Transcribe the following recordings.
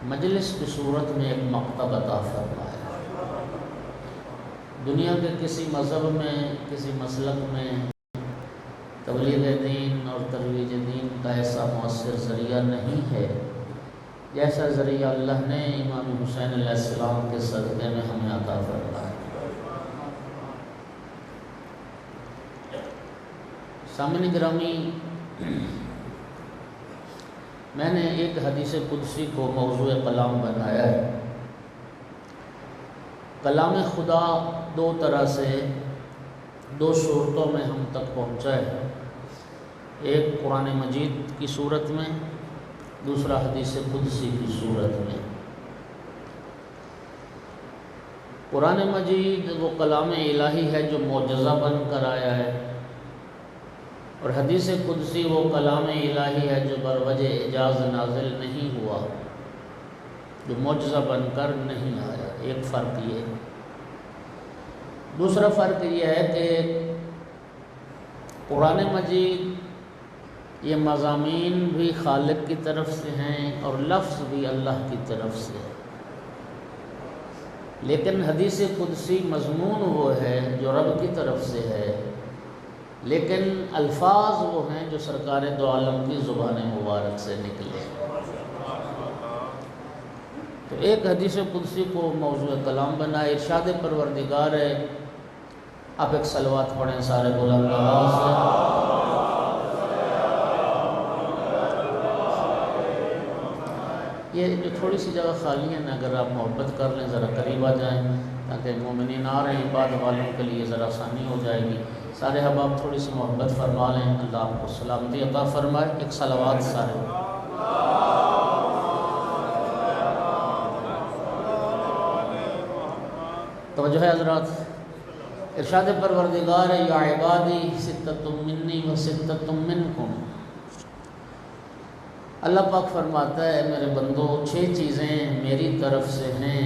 مجلس کی صورت میں ایک مکتب عطا فرمائے۔ دنیا کے کسی مذہب میں، کسی مسلک میں تبلیغ دین اور ترویج دین کا ایسا مؤثر ذریعہ نہیں ہے جیسا ذریعہ اللہ نے امام حسین علیہ السلام کے صدقے میں ہمیں عطا فرمایا۔ سامعین گرامی، میں نے ایک حدیث قدسی کو موضوع کلام بنایا ہے۔ کلام خدا دو طرح سے، دو صورتوں میں ہم تک پہنچا ہے، ایک قرآن مجید کی صورت میں، دوسرا حدیث قدسی کی صورت میں۔ قرآن مجید وہ کلام الہی ہے جو معجزہ بن کر آیا ہے، اور حدیث قدسی وہ کلام الہی ہے جو بروجہ اعجاز نازل نہیں ہوا، جو معجزہ بن کر نہیں آیا۔ ایک فرق یہ ہے۔ دوسرا فرق یہ ہے کہ قرآن مجید یہ مضامین بھی خالق کی طرف سے ہیں اور لفظ بھی اللہ کی طرف سے ہے، لیکن حدیث قدسی مضمون وہ ہے جو رب کی طرف سے ہے، لیکن الفاظ وہ ہیں جو سرکار دو عالم کی زبان مبارک سے نکلے۔ تو ایک حدیث قدسی کو موضوع کلام بنائے، ارشاد پروردگار ہے۔ آپ ایک صلوات پڑھیں سارے بلند آواز سے۔ یہ جو تھوڑی سی جگہ خالی ہے نا، اگر آپ محبت کر لیں، ذرا قریب آ جائیں تاکہ مومنین آ رہے ہیں، بعد والوں کے لیے ذرا آسانی ہو جائے گی۔ سارے احباب تھوڑی سی محبت فرما لیں، اللہ آپ کو سلامتی عطا فرمائے۔ ایک صلوات سارے۔ توجہ ہے حضرات۔ ارشاد پروردگار ہے، یا عبادی ستۃ منی و ستۃ منکم۔ اللہ پاک فرماتا ہے، میرے بندو 6 چیزیں میری طرف سے ہیں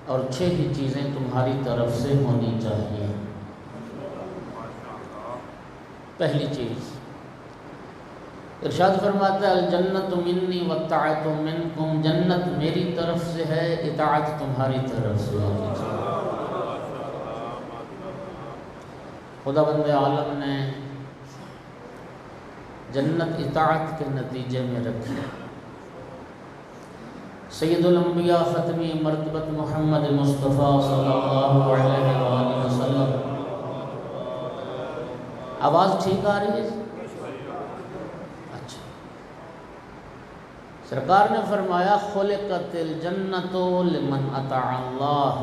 اور 6 ہی چیزیں تمہاری طرف سے ہونی چاہیے۔ پہلی چیز ارشاد فرماتا ہے، الجنت منی والطاعت منکم، جنت میری طرف سے ہے، اطاعت تمہاری طرف سے ہونی چاہیے۔ خدا بند عالم نے جنت اطاعت کے نتیجے میں رکھی۔ سید الانبیاء ختمی مرتبت محمد مصطفیٰ صلی اللہ علیہ وآلہ وسلم۔ آواز ٹھیک آ رہی ہے؟ اچھا۔ سرکار نے فرمایا، خلقت الجنت لمن اطاع اللہ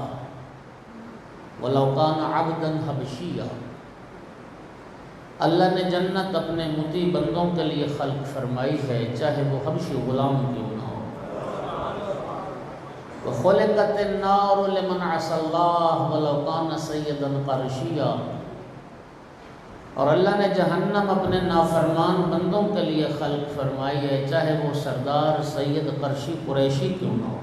ولو کان عبدا حبشیا۔ اللہ نے جنت اپنے مطیع بندوں کے لیے خلق فرمائی ہے، چاہے وہ حبشی غلام کیوں نہ ہو۔ وَخُلِقَتِ النَّارُ لِمَنْ عَصَى اللَّهَ وَلَوْ كَانَ سَيِّدًا قَرْشِيًّا۔ اور اللہ نے جہنم اپنے نافرمان بندوں کے لیے خلق فرمائی ہے، چاہے وہ سردار سید قرشی قریشی کیوں نہ ہو۔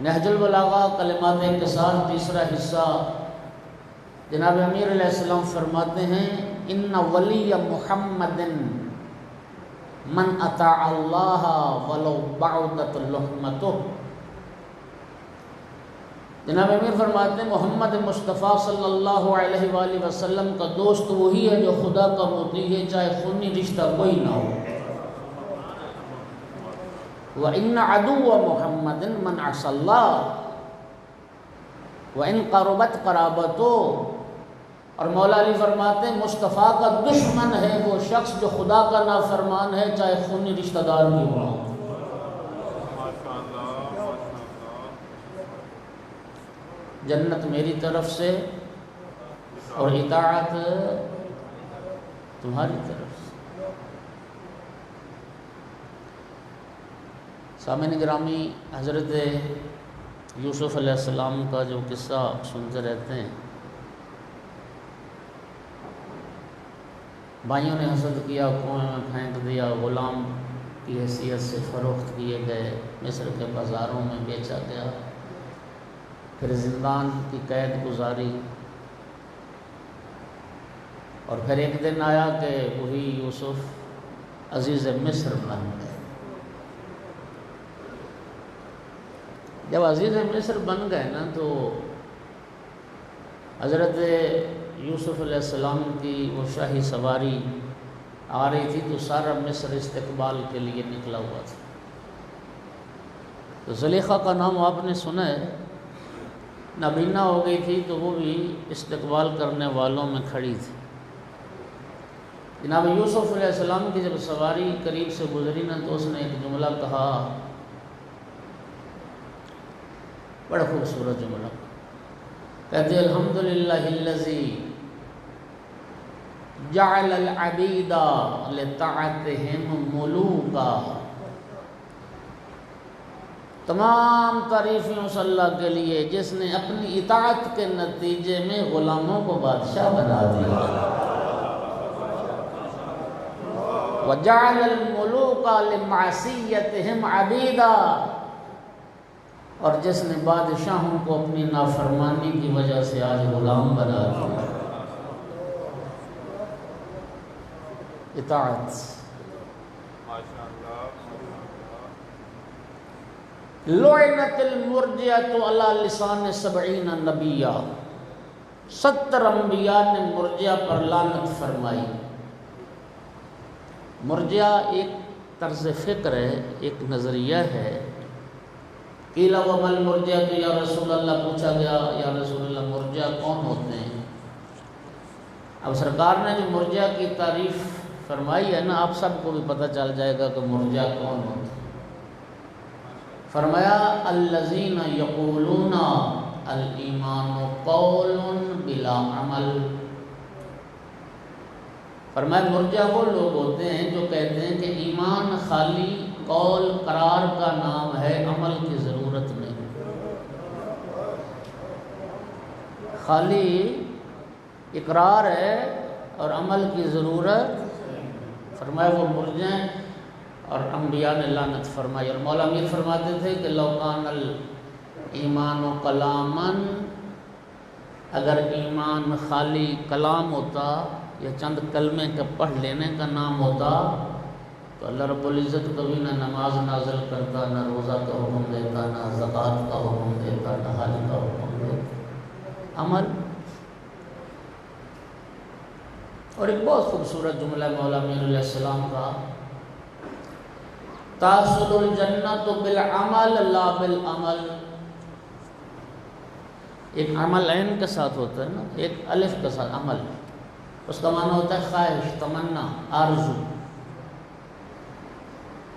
نہج البلاغہ کلمات کے ساتھ تیسرا حصہ جناب امیر علیہ السلام فرماتے ہیں، ان ولی محمد من اطاع اللہ ولو بعدت لحمتہ۔ جناب امیر فرماتے ہیں، محمد مصطفیٰ صلی اللہ علیہ وآلہ وسلم کا دوست وہی ہے جو خدا کا مطیع ہے، چاہے خونی رشتہ کوئی نہ ہو۔ وَإِنَّ عَدُوَّ مُحَمَّدٍ مَنْ عَصَى اللَّهَ وَإِنْ قَرُبَتْ قَرَابَتُهُ۔ اور مولا علی فرماتے ہیں، مصطفیٰ کا دشمن ہے وہ شخص جو خدا کا نافرمان ہے، چاہے خونی رشتہ دار کیوں نہ ہو۔ جنت میری طرف سے اور اطاعت تمہاری طرف سے۔ سامعین گرامی، حضرت یوسف علیہ السلام کا جو قصہ سنتے رہتے ہیں، بھائیوں نے حسد کیا، کنویں میں پھینک دیا، غلام کی حیثیت سے فروخت کیے گئے، مصر کے بازاروں میں بیچا گیا، پھر زندان کی قید گزاری، اور پھر ایک دن آیا کہ وہی یوسف عزیز مصر بن گئے۔ جب عزیز مصر بن گئے نا تو حضرت یوسف علیہ السلام کی وہ شاہی سواری آ رہی تھی تو سارا مصر استقبال کے لیے نکلا ہوا تھا۔ تو زلیخا کا نام آپ نے سنا ہے، نابینا ہو گئی تھی تو وہ بھی استقبال کرنے والوں میں کھڑی تھی۔ جناب یوسف علیہ السلام کی جب سواری قریب سے گزری نا تو اس نے ایک جملہ کہا، بڑا خوبصورت جملہ، کہتے الحمدللہ الذی جعل العبید لطاعتہم ملوکا، تمام تعریفیں اس اللہ کے لیے جس نے اپنی اطاعت کے نتیجے میں غلاموں کو بادشاہ بنا دیا۔ وجعل الملوک لمعصیتہم عبیدا، اور جس نے بادشاہوں کو اپنی نافرمانی کی وجہ سے آج غلام بنا دیا۔ اطاعت۔ لعنت المرجئۃ علی لسان 70 نبیہ، 70 انبیاء نے مرجئہ پر لعنت فرمائی۔ مرجئہ ایک طرز فکر ہے، ایک نظریہ ہے۔ قیل وما المرجئۃ یا رسول اللہ، پوچھا گیا یا رسول اللہ مرجئہ کون ہوتے ہیں؟ اب سرکار نے جو مرجئہ کی تعریف فرمائی ہے نا، آپ سب کو بھی پتہ چل جائے گا کہ مرجئہ کون ہوتے ہیں۔ فرمایا الذین یقولون الایمان قول بلا عمل، فرمایا مرجئہ وہ لوگ ہوتے ہیں جو کہتے ہیں کہ ایمان خالی قول قرار کا نام ہے، عمل کی ضرورت نہیں، خالی اقرار ہے اور عمل کی ضرورت۔ فرمایا وہ مرجئہ ہیں، اور انبیاء نے لعنت فرمائی۔ اور مولا میر فرماتے تھے کہ لو کان الایمان کلاما، اگر ایمان خالی کلام ہوتا یا چند کلمے کا پڑھ لینے کا نام ہوتا تو اللہ رب العزت کبھی نہ نماز نازل کرتا، نہ روزہ کا حکم دیتا، نہ زکوٰۃ کا حکم دیتا، نہ حج کا حکم دیتا۔ عمل۔ اور ایک بہت خوبصورت جملہ مولا میر علیہ السلام کا، تحصل الجنت بالعمل لا بالعمل۔ ایک عمل عین کے ساتھ ہوتا ہے نا، ایک الف کے ساتھ عمل، اس کا معنی ہوتا ہے خواہش، تمنا، آرزو۔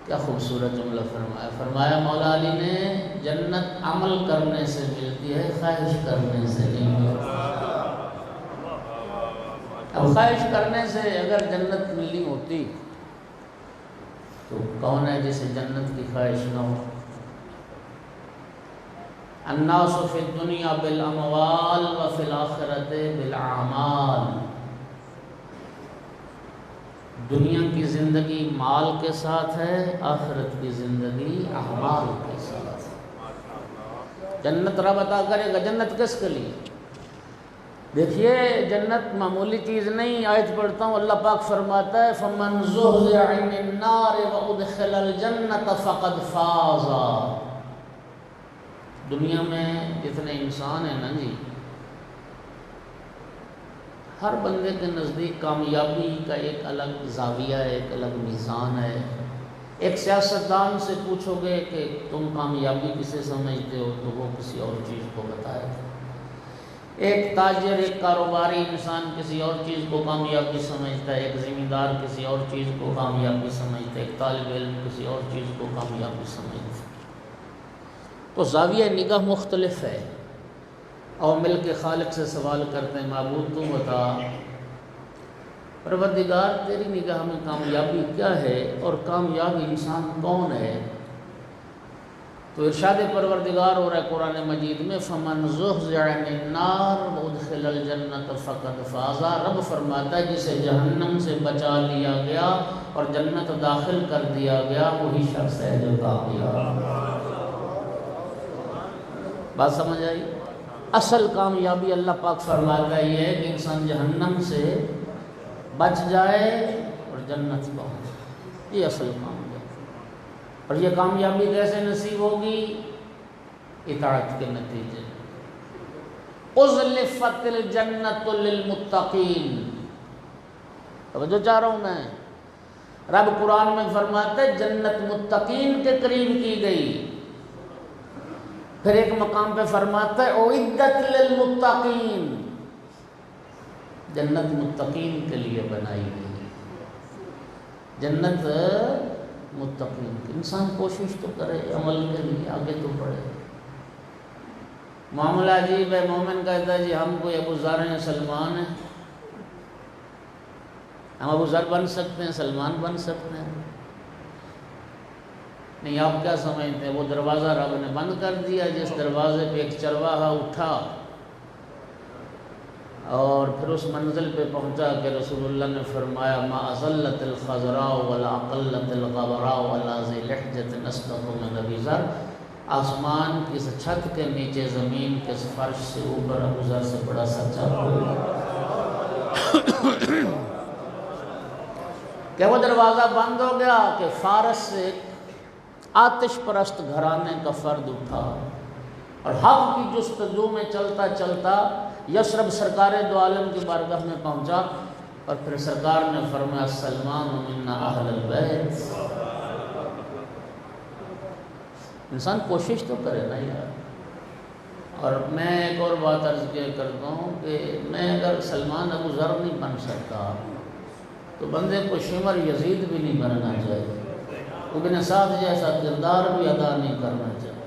کیا خوبصورت جملہ فرمایا۔ فرمایا مولا علی نے جنت عمل کرنے سے ملتی ہے، خواہش کرنے سے نہیں ملتی۔ اب خواہش کرنے سے اگر جنت ملنی ہوتی تو کون ہے جسے جنت کی خواہش نہ ہو؟ الناس فی الدنیا بالاموال وفی الآخرۃ بالاعمال، دنیا کی زندگی مال کے ساتھ ہے، آخرت کی زندگی اعمال کے ساتھ ہے۔ جنت رب عطا کرے گا، جنت کس کے لیے؟ دیکھیے جنت معمولی چیز نہیں۔ آیت پڑھتا ہوں، اللہ پاک فرماتا ہے فَمَنْ زُحْزِحَ عَنِ النَّارِ وَأُدْخِلَ الْجَنَّةَ فَقَدْ فَازَ۔ دنیا میں جتنے انسان ہیں نا جی، ہر بندے کے نزدیک کامیابی کا ایک الگ زاویہ ہے، ایک الگ میزان ہے۔ ایک سیاستدان سے پوچھو گے کہ تم کامیابی کسے سمجھتے ہو تو وہ کسی اور چیز کو بتائے گا۔ ایک تاجر، ایک کاروباری انسان کسی اور چیز کو کامیابی سمجھتا ہے، ایک ذمہ دار کسی اور چیز کو کامیابی سمجھتا ہے، ایک طالب علم کسی اور چیز کو کامیابی سمجھتا ہے۔ تو زاویہ نگاہ مختلف ہے۔ اور مل کے خالق سے سوال کرتے ہیں، معبود تو بتا، پروردگار تیری نگاہ میں کامیابی کیا ہے اور کامیاب انسان کون ہے؟ تو ارشاد پروردگار ہو رہا ہے قرآن مجید میں فَمَنْ زُحْزِحَ عَنِ النَّارِ وَأُدْخِلَ الْجَنَّةَ فَقَدْ فَازَ۔ رب فرماتا ہے جسے جہنم سے بچا لیا گیا اور جنت داخل کر دیا گیا وہی شخص ہے جو کامیاب۔ بات سمجھ آئی؟ اصل کامیابی اللہ پاک فرماتا ہے یہ ہے کہ انسان جہنم سے بچ جائے اور جنت پہنچ۔ یہ اصل کام ہے۔ اور یہ کامیابی کیسے نصیب ہوگی؟ اطاعت کے نتیجے۔ اُزْلِفَتِ الْجَنَّةُ لِلْمُتَّقِينَ۔ توجہ چاہ رہا ہوں میں، رب قرآن میں فرماتا ہے جنت متقین کے قریب کی گئی، پھر ایک مقام پہ فرماتا ہے اُعِدَّتْ لِلْمُتَّقِينَ، جنت متقین کے لیے بنائی گئی، جنت متقین کی۔ انسان کوشش تو کرے عمل کے لیے، آگے تو بڑھے۔ معاملہ عجیب ہے، مومن کہتا ہے جی ہم کوئی ابو ذر ہیں، سلمان ہیں، ہم ابو ذر بن سکتے ہیں، سلمان بن سکتے ہیں۔ نہیں، آپ کیا سمجھتے ہیں؟ وہ دروازہ رب نے بند کر دیا جس دروازے پہ ایک چرواہا اٹھا اور پھر اس منزل پہ پہنچا کہ رسول اللہ نے فرمایا ما اضلت الخضراء ولا اقلت الغبراء ولا ذی لحجة اصدق من ابی ذر۔ آسمان کی اس چھت کے نیچے، زمین کے اس فرش سے اوپر ابو ذر سے بڑا سچا کوئی۔ کہ وہ دروازہ بند ہو گیا کہ فارس سے آتش پرست گھرانے کا فرد اٹھا اور حق کی جستجو میں چلتا چلتا یثرب سرکار دو عالم کی بارگاہ میں پہنچا، اور پھر سرکار نے فرمایا سلمان منا اہل البیت۔ انسان کوشش تو کرے نا یار۔ اور میں ایک اور بات عرض کیا کرتا ہوں کہ میں اگر سلمان ابو ذر نہیں بن سکتا تو بندے کو شمر یزید بھی نہیں بننا چاہیے، ابن سعد جیسا کردار بھی ادا نہیں کرنا چاہیے،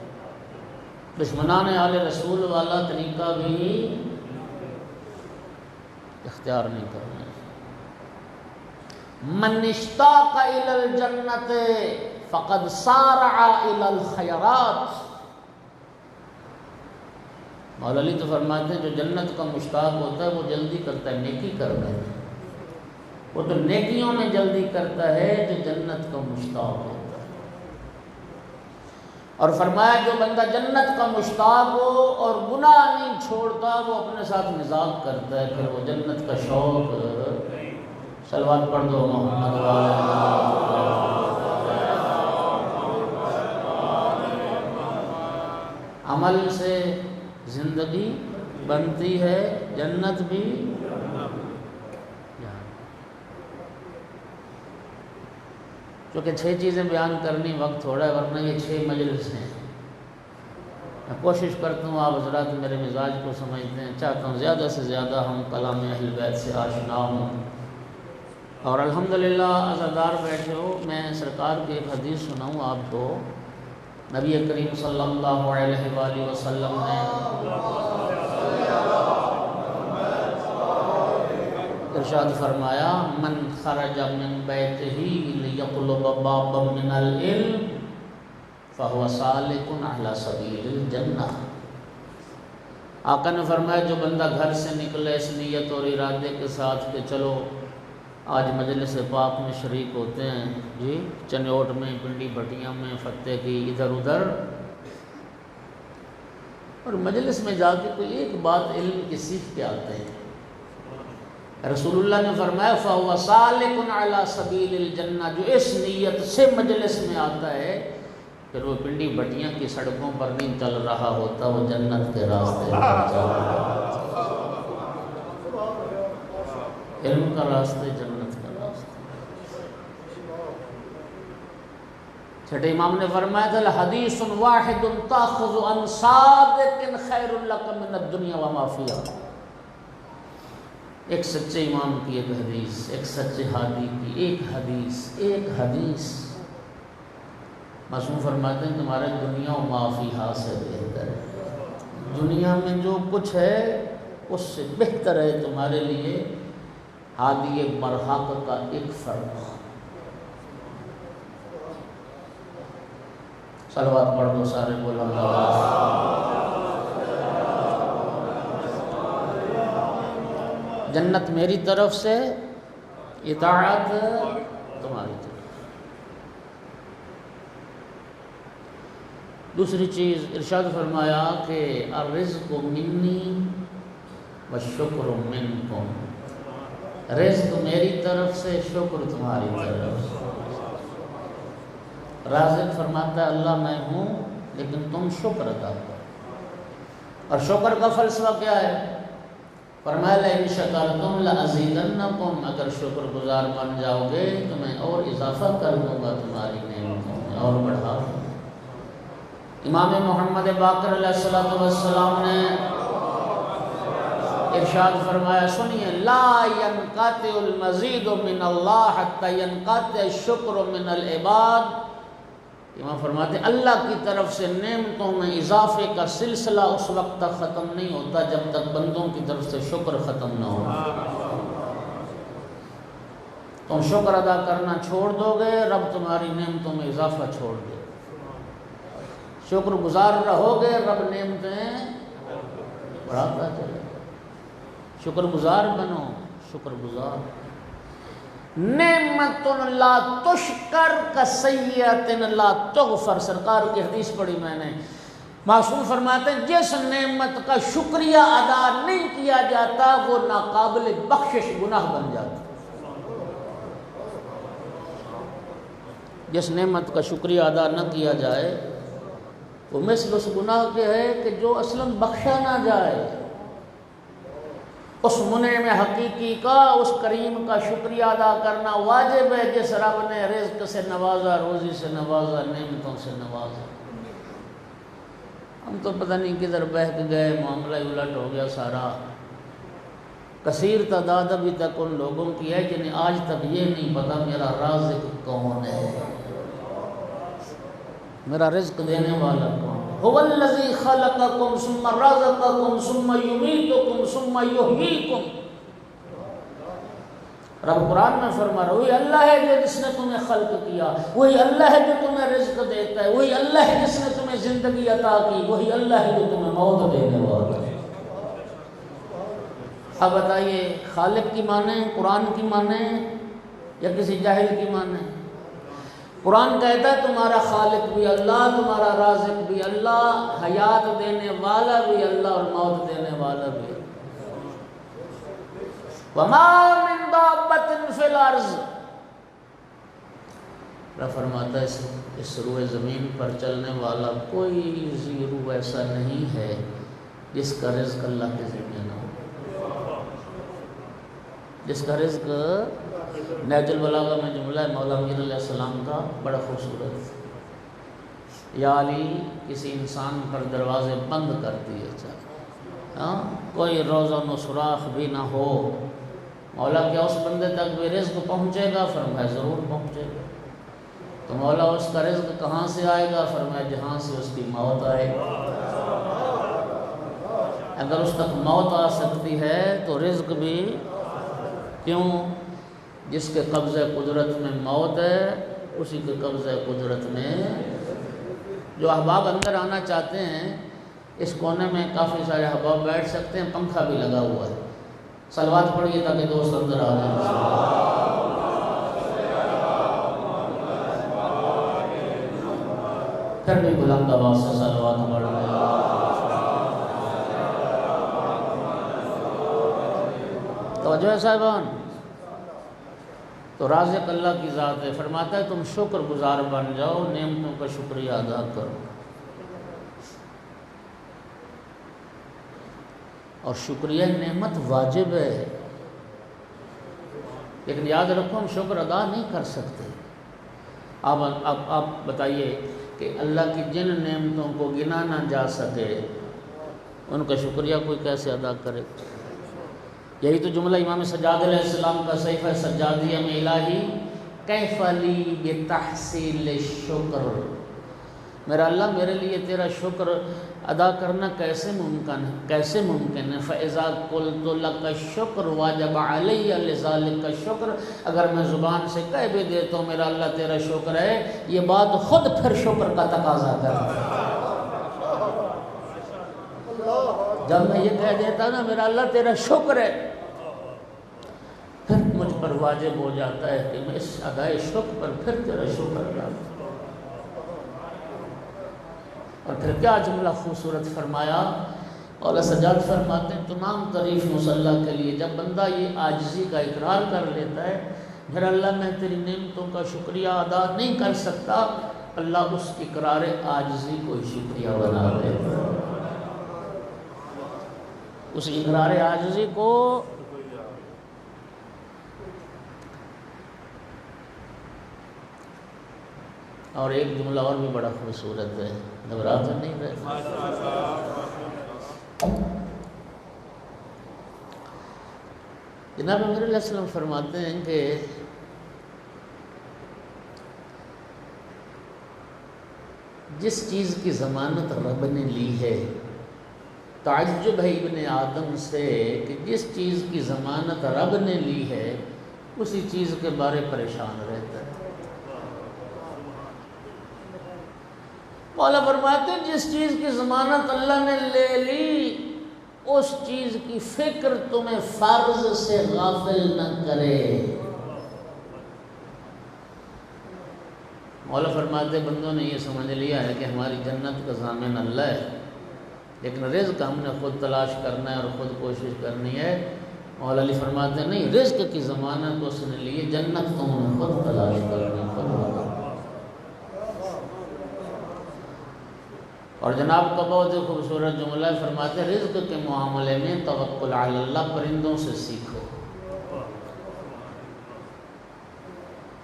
دشمنان آل رسول والا طریقہ بھی اختیار نہیں کرنا چاہیے۔ من اشتاق الی الجنت فقد سارع الی الخیرات۔ مولا علی تو فرماتے ہیں جو جنت کا مشتاق ہوتا ہے وہ جلدی کرتا ہے نیکی کرتا ہے، وہ تو نیکیوں میں جلدی کرتا ہے جو جنت کا مشتاق ہوتا ہے۔ اور فرمایا جو بندہ جنت کا مشتاق ہو اور گناہ نہیں چھوڑتا وہ اپنے ساتھ مذاق کرتا ہے، پھر وہ جنت کا شوق۔ صلوات پڑھ دو محمد عمل سے زندگی بنتی ہے، جنت بھی۔ چونکہ 6 چیزیں بیان کرنی وقت تھوڑا ہے، ورنہ یہ 6 مجلس ہیں۔ میں کوشش کرتا ہوں آپ حضرات میرے مزاج کو سمجھتے ہیں، چاہتا ہوں زیادہ سے زیادہ ہم کلام اہل بیت سے آشنا ہوں۔ اور الحمدللہ عزادار بیٹھے ہو، میں سرکار کی ایک حدیث سناؤں آپ کو۔ نبی کریم صلی اللہ علیہ وآلہ وسلم نے ارشاد فرمایا من خرج من بیتہ لیطلب بابا من العلم فہو سالک علی سبیل الجنہ۔ آقا نے فرمایا جو بندہ گھر سے نکلے اس نیت اور ارادے کے ساتھ کہ چلو آج مجلس پاک میں شریک ہوتے ہیں، جی چنیوٹ میں، پنڈی بھٹیاں میں، فتح کی ادھر ادھر، اور مجلس میں جا کے کوئی ایک بات علم کی سیکھ کے آتے ہیں، رسول اللہ نے فرمایا فَهُوَ سَالِكٌ عَلَى سَبِيلِ الْجَنَّةِ، جو اس نیت سے مجلس میں آتا ہے پھر وہ پنڈی بٹیاں کی سڑکوں پر نہیں چل رہا ہوتا، وہ جنت کے راستے پر چل رہا ہوتا۔ علم کا راستے، جنت کا راستہ۔ چھٹے امام نے فرمایا تھا حدیث واحد تاخذ عن صادق خیر لک من الدنیا وما فیہا۔ ایک سچے امام کی ایک حدیث، ایک سچے ہادی کی ایک حدیث معصوم فرماتے ہیں تمہارے دنیا و ما فیہا سے بہتر ہے، دنیا میں جو کچھ ہے اس سے بہتر ہے تمہارے لیے ہادی برحق کا ایک فرق۔ صلوات پڑھ دو سارے، بولو جنت میری طرف سے، اطاعت تمہاری طرف۔ دوسری چیز ارشاد فرمایا کہ الرزق منی والشکر منکم، رزق میری طرف سے، شکر تمہاری طرف سے۔ رازق فرماتا ہے اللہ میں ہوں، لیکن تم شکر ادا کرو۔ اور شکر کا فلسفہ کیا ہے؟ فرمایا لئن شکرتم لازیدنکم، اگر شکر گزار بن جاؤ گے تو میں اور اضافہ کر دوں گا تمہاری نعمتوں میں، اور بڑھا دوں گا۔ امام محمد باقر علیہ السلام نے ارشاد فرمایا سنیے، لا ينقطع المزید من اللہ حتی ينقطع الشکر من العباد۔ امام فرماتے ہیں اللہ کی طرف سے نعمتوں میں اضافے کا سلسلہ اس وقت تک ختم نہیں ہوتا جب تک بندوں کی طرف سے شکر ختم نہ ہو۔ تم شکر ادا کرنا چھوڑ دو گے، رب تمہاری نعمتوں میں اضافہ چھوڑ دے۔ شکر گزار رہو گے، رب نعمتیں بڑھاتا چلے۔ شکر گزار بنو، شکر گزار۔ نعمت لا تشکر کسیئۃ لا تغفر، سرکار کی حدیث پڑھی میں نے، معصوم فرماتے ہیں جس نعمت کا شکریہ ادا نہیں کیا جاتا وہ ناقابل بخشش گناہ بن جاتا۔ جس نعمت کا شکریہ ادا نہ کیا جائے وہ مثل اس گناہ کے ہے کہ جو اصلاً بخشا نہ جائے۔ اس منعم حقیقی کا، اس کریم کا شکریہ ادا کرنا واجب ہے جس رب نے رزق سے نوازا، روزی سے نوازا، نعمتوں سے نوازا۔ ہم تو پتہ نہیں کدھر بہک گئے، معاملہ الٹ ہو گیا سارا۔ کثیر تعداد ابھی تک ان لوگوں کی ہے جنہیں آج تک یہ نہیں پتا میرا رازق کون ہے، میرا رزق دینے والا کون ہے۔ هو الذی خلقکم ثم رزقکم ثم یمیتکم ثم یحییکم۔ رب قرآن میں فرما رہا ہے وہی اللہ ہے جس نے تمہیں خلق کیا، وہی اللہ ہے جو تمہیں رزق دیتا ہے، وہی اللہ ہے جس نے تمہیں زندگی عطا کی، وہی اللہ ہے جو تمہیں موت دینے والا ہے۔ اب بتائیے خالق کی مانیں، قرآن کی مانیں یا کسی جاہل کی مانیں؟ قرآن کہتا ہے تمہارا خالق بھی اللہ، تمہارا رازق بھی اللہ، حیات دینے والا بھی اللہ اور موت دینے والا بھی اللہ۔ وَمَا مِن دَابَّةٍ فِي الْأَرْضِ، رب فرماتا ہے اس روئے زمین پر چلنے والا کوئی ذی روح ایسا نہیں ہے جس کا رزق اللہ کے ذمہ نہ ہو، جس کا رزق۔ نہج البلاغہ میں جملہ ہے مولا امیر علیہ السلام کا بڑا خوبصورت، یا علی کسی انسان پر دروازے بند کر دیے جائے، کوئی روزن و سوراخ بھی نہ ہو، مولا کیا اس بندے تک بھی رزق پہنچے گا؟ فرمایا ضرور پہنچے گا۔ تو مولا اس کا رزق کہاں سے آئے گا؟ فرمایا جہاں سے اس کی موت آئے گا۔ اگر اس تک موت آ سکتی ہے تو رزق بھی کیوں؟ جس کے قبضہ قدرت میں موت ہے اسی کے قبضہ قدرت میں۔ جو احباب اندر آنا چاہتے ہیں اس کونے میں کافی سارے احباب بیٹھ سکتے ہیں، پنکھا بھی لگا ہوا ہے، صلوات پڑھیے تاکہ دوست اندر آ جائیں۔ پھر بھی بلند آواز سے صلوات پڑھ رہے ہیں۔ توجہ ہے صاحبان؟ تو رازق اللہ کی ذات ہے، فرماتا ہے تم شکر گزار بن جاؤ، نعمتوں کا شکریہ ادا کرو۔ اور شکریہ نعمت واجب ہے، لیکن یاد رکھو ہم شکر ادا نہیں کر سکتے۔ آپ بتائیے کہ اللہ کی جن نعمتوں کو گنا نہ جا سکے ان کا شکریہ کوئی کیسے ادا کرے؟ یہی تو جملہ امام سجاد علیہ السلام کا صحیفہ سجادیہ میں الہی کیف لی بتحصیل الشکر، میرا اللہ میرے لیے تیرا شکر ادا کرنا کیسے ممکن ہے؟ فَإِذَا قُلْتُ لَكَ الشُّكْرُ وَجَبَ عَلَيَّ لِذَلِكَ الشُّكْرُ، اگر میں زبان سے کہہ بھی دیتا ہوں میرا اللہ تیرا شکر ہے، یہ بات خود پھر شکر کا تقاضا کرتی ہے۔ جب میں یہ کہہ دیتا نا میرا اللہ تیرا شکر ہے، پھر مجھ پر واجب ہو جاتا ہے کہ میں اس ادائے شکر پر پھر تیرا شکر ادا کروں۔ اور پھر کیا جملہ خوبصورت فرمایا، مولا سجاد فرماتے ہیں تمام تعریف مصلی کے لیے جب بندہ یہ عاجزی کا اقرار کر لیتا ہے میرا اللہ میں تیری نعمتوں کا شکریہ ادا نہیں کر سکتا، اللہ اس اقرار عاجزی کو شکریہ بنا دے، اس اقرار عاجزی کو اور ایک جملہ اور بھی بڑا خوبصورت ہے، گھبرا تو نہیں رہے؟ جناب امیر علیہ السلام فرماتے ہیں کہ جس چیز کی ضمانت رب نے لی ہے، تعجب ہے ابن آدم سے کہ جس چیز کی ضمانت رب نے لی ہے اسی چیز کے بارے پریشان رہتا ہے۔ مولا فرماتے ہیں جس چیز کی ضمانت اللہ نے لے لی اس چیز کی فکر تمہیں فرض سے غافل نہ کرے۔ مولا فرماتے بندوں نے یہ سمجھ لیا ہے کہ ہماری جنت کا ضامن اللہ ہے، لیکن رزق ہم نے خود تلاش کرنا ہے اور خود کوشش کرنی ہے۔ مولا علی فرماتے ہیں نہیں، رزق کی ضمانت اس نے لی، جنت تم نے خود تلاش کرنی ہے۔ اور جناب کا بہت ہی خوبصورت جملہ فرماتے ہیں رزق کے معاملے میں توکل علی اللہ پرندوں سے سیکھو۔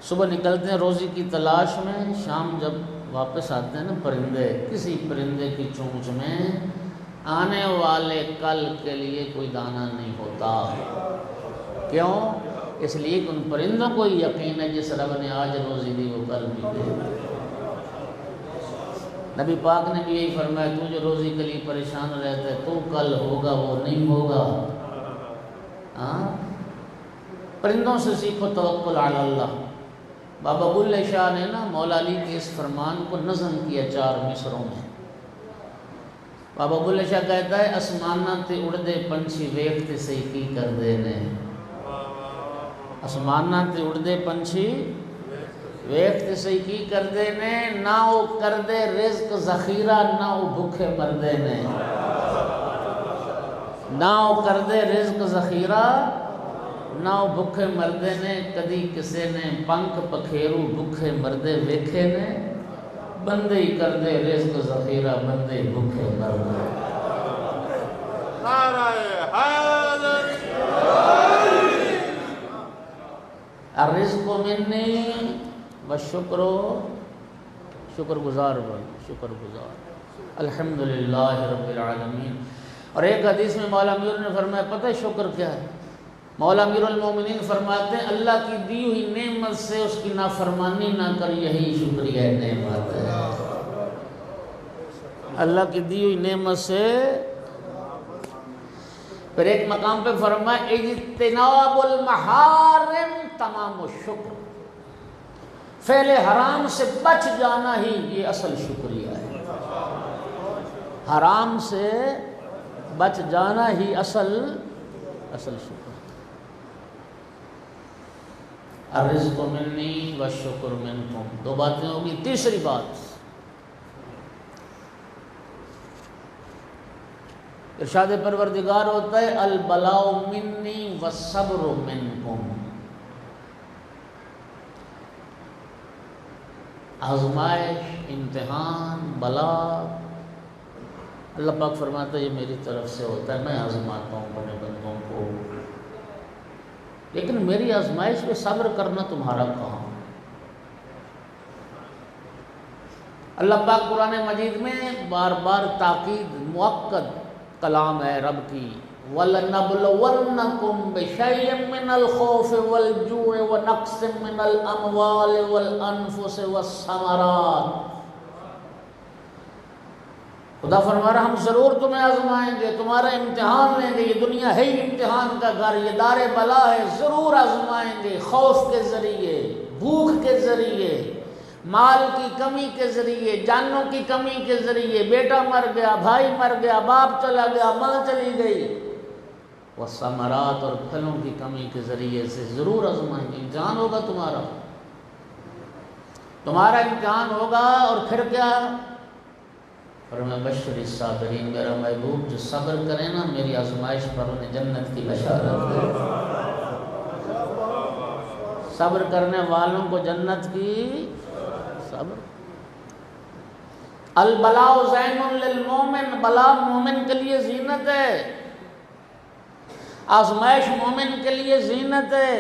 صبح نکلتے ہیں روزی کی تلاش میں، شام جب واپس آتے ہیں نا پرندے، کسی پرندے کی چونچ میں آنے والے کل کے لیے کوئی دانہ نہیں ہوتا۔ کیوں؟ اس لیے کہ ان پرندوں کو یقین ہے جس رب نے آج روزی دی وہ کل بھی دے۔ نبی پاک نے بھی یہی فرمایا تو جو روزی کے لیے پریشان رہتا ہے تو کل ہوگا وہ نہیں ہوگا۔ پرندوں سے سیکھو توکل علی اللہ۔ بابا بلے شاہ نے نا مولا علی کے اس فرمان کو نظم کیا 4 مصروں میں۔ بابا بلے شاہ کہتا ہے اسماناں تے اڑدے پنچھی ویکھتے سی کی کر دے نے، اسماناں تے اڑدے پنچھی ویکھتے سی کی کر دے نے، نہ وہ کر دے رزق ذخیرہ نہ وہ بھوکے مر دے نے، نہ وہ کر دے رزق ذخیرہ نہ وہ بھوکے مردے نے، کدی کسے نے پنکھ پکھیرو بھوکے مردے ویکھے نے، بندے ہی کر دے رزق ذخیرہ بندے ہی بھوکے مردے۔ نعرہ حیدر الرزق منی والشکر، شکر گزار بن، شکر گزار الحمدللہ رب العالمین۔ اور ایک حدیث میں مولا امیر نے فرمایا پتہ ہے شکر کیا ہے؟ مولا امیر المومنین فرماتے ہیں اللہ کی دی ہوئی نعمت سے اس کی نافرمانی نہ کر یہی شکریہ نعمت ہے۔ اللہ کی دی ہوئی نعمت سے پھر ایک مقام پہ فرمایا اجتناب المحارم تمام الشکر، فعل حرام سے بچ جانا ہی یہ اصل شکریہ ہے، حرام سے بچ جانا ہی اصل شکر۔ الرزق منی والشکر منکم، 2 باتیں ہوگی۔ تیسری بات ارشاد پروردگار ہوتا ہے البلاء منی والصبر منکم، آزمائش امتحان بلا اللہ پاک فرماتا ہے یہ میری طرف سے ہوتا ہے، میں آزماتا ہوں اپنے بندوں کو، لیکن میری آزمائش پہ صبر کرنا تمہارا کام۔ اللہ پاک قرآن مجید میں بار بار تاکید مؤکد کلام ہے رب کی، وَلَنَبْلُوَنَّكُمْ بِشَيْءٍ مِّنَ الْخَوْفِ وَالْجُوعِ وَنَقْصٍ مِّنَ الْأَمْوَالِ وَالْأَنفُسِ وَالثَّمَرَاتِ۔ خدا فرما رہا ہم ضرور تمہیں آزمائیں گے، تمہارا امتحان لیں گے، یہ دنیا ہے ہی امتحان کا گھر، یہ دار بلا ہے، ضرور آزمائیں گے، خوف کے ذریعے، بھوک کے ذریعے، مال کی کمی کے ذریعے، جانوں کی کمی کے ذریعے، بیٹا مر گیا، بھائی مر گیا، باپ چلا گیا، ماں چلی گئی، والثمرات اور پھلوں کی کمی کے ذریعے سے ضرور آزمائیں گے، امتحان ہوگا تمہارا امتحان ہوگا۔ اور پھر کیا؟ فرمایا بشر الصابرین، میرا محبوب جو صبر کرے نا میری آزمائش پر انہیں جنت کی بشارت دے، صبر کرنے والوں کو جنت کی صبر۔ البلاء زین للمومن، بلا مومن کے لیے زینت ہے، آزمائش مومن کے لیے زینت ہے۔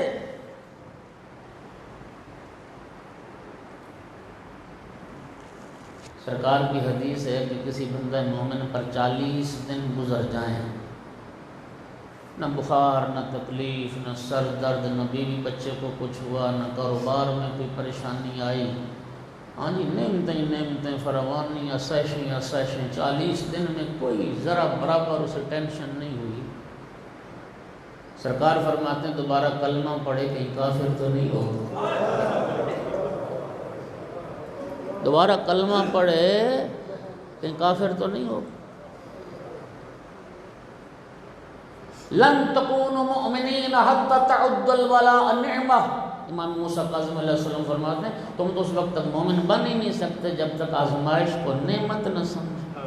سرکار کی حدیث ہے کہ کسی بندہ مومن پر 40 دن گزر جائیں، نہ بخار، نہ تکلیف، نہ سر درد، نہ بیوی بچے کو کچھ ہوا، نہ کاروبار میں کوئی پریشانی آئی، ہاں جی نعمتیں فراوانی، آسائشیں 40 دن میں کوئی ذرا برابر اسے ٹینشن نہیں ہوئی۔ سرکار فرماتے ہیں دوبارہ کلمہ پڑھے کہیں کافر تو نہیں ہو، دوبارہ کلمہ پڑھے کہیں کافر تو نہیں ہو۔ لن تکونوا مؤمنین حتی تعدوا الولاء نعمہ، امام موسیٰ کاظم علیہ السلام فرماتے ہیں تم تو اس وقت تک مومن بن ہی نہیں سکتے جب تک آزمائش کو نعمت نہ سمجھو۔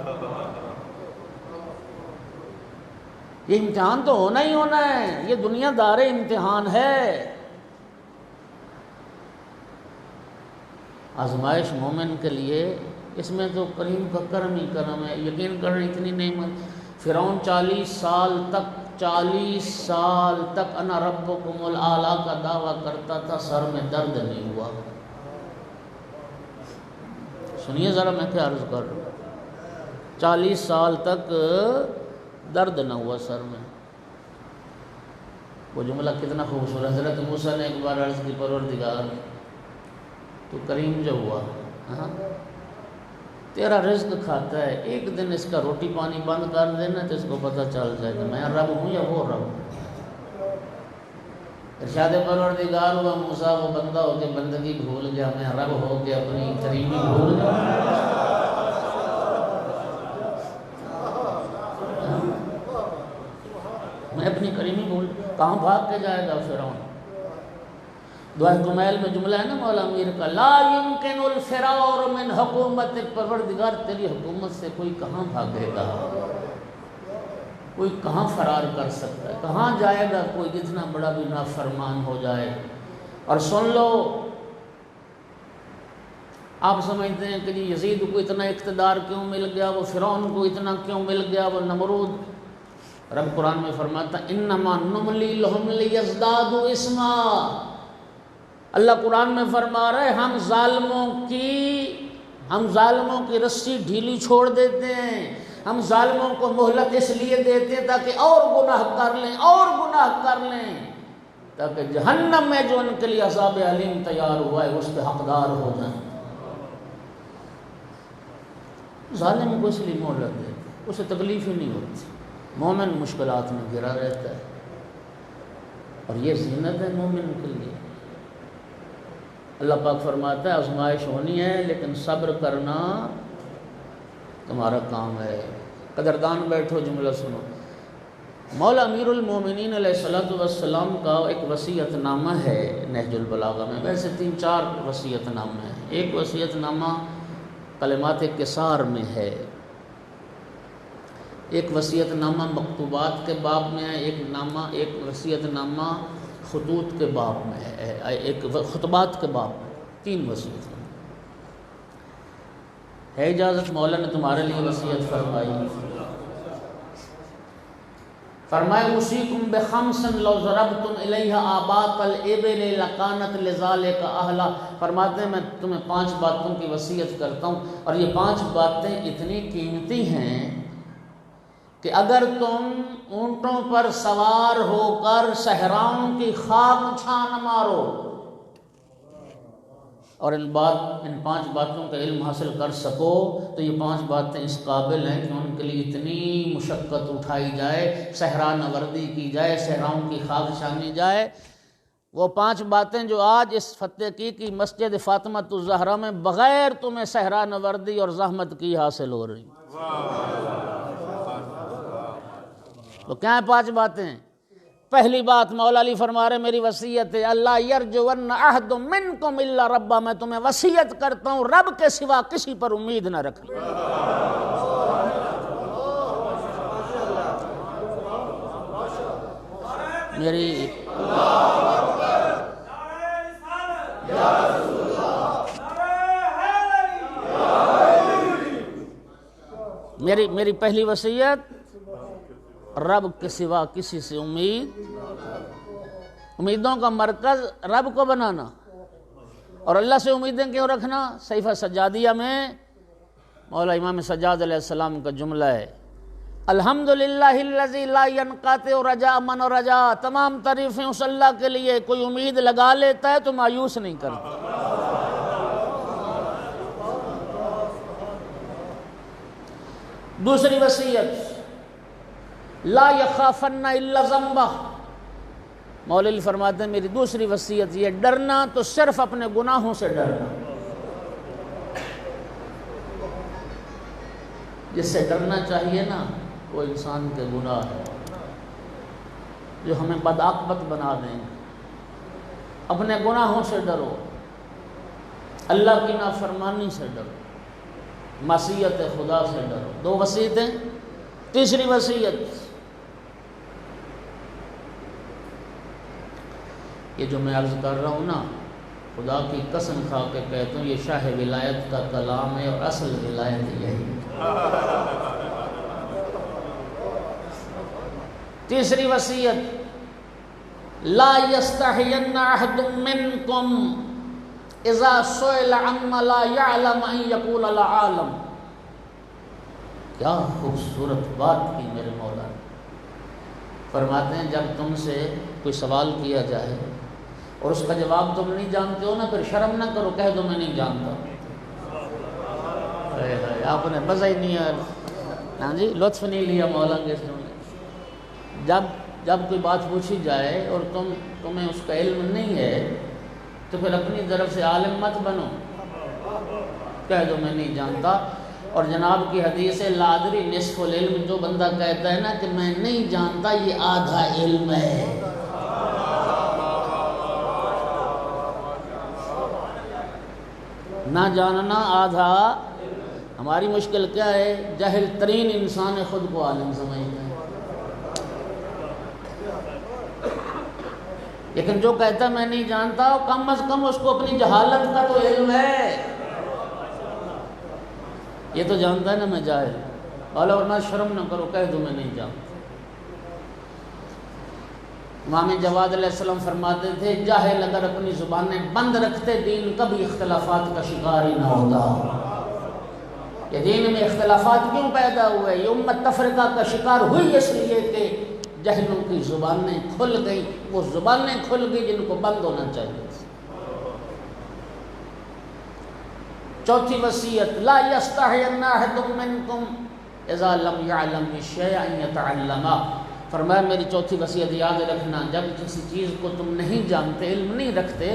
یہ امتحان تو ہونا ہی ہونا ہے، یہ دنیا دار امتحان ہے۔ آزمائش مومن کے لیے اس میں تو کریم کا کرم ہی کرم ہے۔ یقین کریں اتنی نعمت، فرعون 40 سال تک انا ربکم الاعلیٰ کا دعویٰ کرتا تھا، سر میں درد نہیں ہوا۔ سنیے ذرا میں کیا عرض کر رہا ہوں، 40 سال تک درد نہ ہوا سر میں۔ وہ جملہ کتنا خوبصورت، حضرت موسیٰ نے ایک بار عرض کی پروردگار تو کریم جو ہوا، ہاں تیرا رزق کھاتا ہے، ایک دن اس کا روٹی پانی بند کر دینا تو اس کو پتہ چل جائے کہ میں رب ہوں یا وہ رب۔ ارشاد پروردگار ہوا موسیٰ وہ بندہ ہو کے بندگی بھول گیا، میں رب ہو کے اپنی کریمی بھول گیا۔ میں اپنی کریمی بھول، کہاں بھاگ کے جائے گا فرعون؟ دعا کمیل میں جملہ ہے نا مولا امیر کا، لا یمکن الفرار من حکومت، پروردگار تیری حکومت سے کوئی کہاں بھاگے گا، کوئی کہاں فرار کر سکتا ہے، کہاں جائے گا کوئی جتنا بڑا بھی نافرمان ہو جائے۔ اور سن لو، آپ سمجھتے ہیں کہ جی یزید کو اتنا اقتدار کیوں مل گیا، وہ فرعون کو اتنا کیوں مل گیا، وہ نمرود؟ رب قرآن میں فرماتا انما نملی لہم لیزدادوا اسما، اللہ قرآن میں فرما رہا ہے ہم ظالموں کی رسی ڈھیلی چھوڑ دیتے ہیں، ہم ظالموں کو مہلت اس لیے دیتے ہیں تاکہ اور گناہ کر لیں تاکہ جہنم میں جو ان کے لیے عذاب علیم تیار ہوا ہے اس کے حقدار ہو جائیں۔ ظالم کو اس لیے مہلت دیتے ہیں، اسے تکلیف ہی نہیں ہوتی، مومن مشکلات میں گھرا رہتا ہے، اور یہ زینت ہے مومن کے لیے۔ اللہ پاک فرماتا ہے آزمائش ہونی ہے لیکن صبر کرنا تمہارا کام ہے۔ قدردان بیٹھو، جملہ سنو۔ مولا امیر المومنین علیہ السلام کا ایک وصیت نامہ ہے نہج البلاغہ میں، ویسے 3-4 وصیت نامے ہیں۔ ایک وصیت نامہ کلمات کسار میں ہے، ایک وصیت نامہ مکتوبات کے باب میں ہے، ایک وصیت نامہ خطوط کے باب میں ہے، ایک خطبات کے باب میں، 3 وصیت نامہ ہے۔ اجازت مولا نے تمہارے لیے وصیت فرمائی، فرمائے اوصیکم بخمس لو ضربتم الیہا آباط الابل لکانت لذالک اہلا، فرماتے ہیں میں تمہیں 5 باتوں کی وصیت کرتا ہوں، اور یہ 5 باتیں اتنی قیمتی ہیں کہ اگر تم اونٹوں پر سوار ہو کر صحراؤں کی خاک چھان مارو اور ان 5 باتوں کا علم حاصل کر سکو تو یہ 5 باتیں اس قابل ہیں کہ ان کے لیے اتنی مشقت اٹھائی جائے، صحرا نوردی کی جائے، صحراؤں کی خاک چھانی جائے۔ وہ 5 باتیں جو آج اس فتح کی مسجد فاطمۃ الزہرا میں بغیر تمہیں صحرا نوردی اور زحمت کی حاصل ہو رہی۔ تو کیا ہیں 5 باتیں؟ پہلی بات مولا علی فرما رہے میری وصیت ہے، اللہ یرجون احد منکم الا ربا، میں تمہیں وصیت کرتا ہوں رب کے سوا کسی پر امید نہ رکھنا۔ میری میری پہلی وصیت، رب کے سوا کسی سے امیدوں کا مرکز رب کو بنانا، اور اللہ سے امیدیں کیوں رکھنا؟ صحیفہ سجادیہ میں مولا امام سجاد علیہ السلام کا جملہ ہے، الحمدللہ الذی لا ينقطع رجاء من رجا، تمام تعریفیں اس اللہ کے لیے کوئی امید لگا لیتا ہے تو مایوس نہیں کرتا۔ دوسری وصیت، لا یخافن الا ذنبہ، مولا علی فرماتے ہیں میری دوسری وصیت یہ، ڈرنا تو صرف اپنے گناہوں سے ڈرنا، جس سے ڈرنا چاہیے نا وہ انسان کے گناہ ہے جو ہمیں بدعاقبت بنا دیں گے۔ اپنے گناہوں سے ڈرو، اللہ کی نافرمانی سے ڈرو، معصیت خدا سے ڈرو۔ دو وصیتیں۔ تیسری وصیت، یہ جو میں عرض کر رہا ہوں نا، خدا کی قسم کھا کے کہتا ہوں یہ شاہ ولایت کا کلام ہے، اور اصل ولایت یہی ہے۔ تیسری وصیت، لا یستحین احد منکم اذا سئل عما لا یعلم ان یقول لا اعلم۔ کیا خوبصورت بات کی میرے مولا نے۔ فرماتے ہیں جب تم سے کوئی سوال کیا جائے اور اس کا جواب تم نہیں جانتے ہو نا، پھر شرم نہ کرو، کہہ دو میں نہیں جانتا۔ آپ نے مزہ ہی نہیں آیا، ہاں جی، لطف نہیں لیا مولا کے اس نے۔ جب کوئی بات پوچھی جائے اور تمہیں اس کا علم نہیں ہے تو پھر اپنی طرف سے عالم مت بنو، کہہ دو میں نہیں جانتا۔ اور جناب کی حدیث ہے لا ادری نصف العلم، جو بندہ کہتا ہے نا کہ میں نہیں جانتا یہ آدھا علم ہے۔ نہ جاننا آدھا۔ ہماری مشکل کیا ہے؟ جاہل ترین انسان خود کو عالم سمجھتا ہے، لیکن جو کہتا ہے میں نہیں جانتا کم از کم اس کو اپنی جہالت کا تو علم ہے۔ یہ تو جانتا ہے نا میں جاہل، اور نہ شرم نہ کرو، کہہ دو میں نہیں جانتا۔ امام جواد علیہ السلام فرماتے تھے جاہل اگر اپنی زبانیں بند رکھتے دین کبھی اختلافات کا شکار ہی نہ ہوتا۔ یہ دین میں اختلافات کیوں پیدا ہوئے؟ یہ امت تفرقہ کا شکار ہوئی اس لیے کہ جہلوں کی زبانیں کھل گئی، وہ زبانیں کھل گئی جن کو بند ہونا چاہیے۔ چوتھی وصیت، لا یستحین احد منکم اذا لم یعلم الشیء ان یتعلمہ۔ فرمایا میری چوتھی وصیت یاد رکھنا، جب کسی چیز کو تم نہیں جانتے، علم نہیں رکھتے،